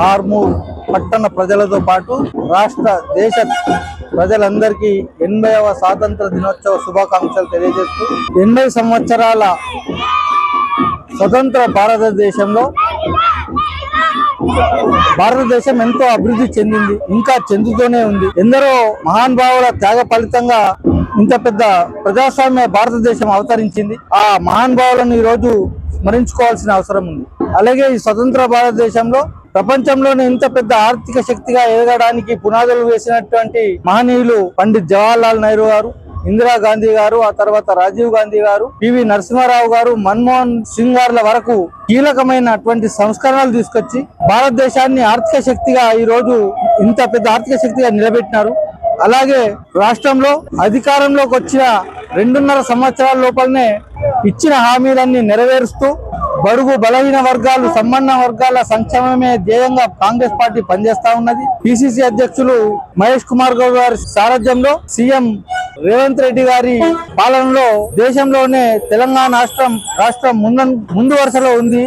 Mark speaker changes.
Speaker 1: ఆర్మూర్ పట్టణ ప్రజలతో పాటు రాష్ట్ర దేశ ప్రజలందరికీ 80వ స్వాతంత్ర దినోత్సవ శుభాకాంక్షలు తెలియజేస్తూ 80 సంవత్సరాల స్వతంత్ర భారతదేశం ఎంతో అభివృద్ధి చెందింది, ఇంకా చెందుతూనే ఉంది. ఎందరో మహానుభావుల త్యాగ ఫలితంగా ఇంత పెద్ద ప్రజాస్వామ్య భారతదేశం అవతరించింది. ఆ మహానుభావులను ఈ రోజు స్మరించుకోవాల్సిన అవసరం ఉంది. అలాగే ఈ స్వతంత్ర భారతదేశంలో ప్రపంచంలోనే ఇంత పెద్ద ఆర్థిక శక్తిగా ఎదగడానికి పునాదులు వేసినటువంటి మహనీయులు పండిత్ జవహర్లాల్ నెహ్రూ గారు, ఇందిరాగాంధీ గారు, ఆ తర్వాత రాజీవ్ గాంధీ గారు, పివి నరసింహారావు గారు, మన్మోహన్ సింగ్ గారుల వరకు కీలకమైనటువంటి సంస్కరణలు తీసుకొచ్చి భారతదేశాన్ని ఆర్థిక శక్తిగా ఈ రోజు ఇంత పెద్ద ఆర్థిక శక్తిగా నిలబెట్టినారు. అలాగే రాష్ట్రంలో అధికారంలోకి వచ్చిన 2.5 సంవత్సరాల లోపలనే ఇచ్చిన హామీలన్నీ నెరవేరుస్తూ బడుగు బలహీన వర్గాలు, సమ్మన్న వర్గాల సంక్షేమమే ధ్యేయంగా కాంగ్రెస్ పార్టీ పనిచేస్తా ఉన్నది. పిసిసి అధ్యక్షులు మహేష్ కుమార్ గౌడ్ గారి సారథ్యంలో సీఎం రేవంత్ రెడ్డి గారి పాలనలో దేశంలోనే తెలంగాణ రాష్ట్రం ముందు వరుసలో ఉంది.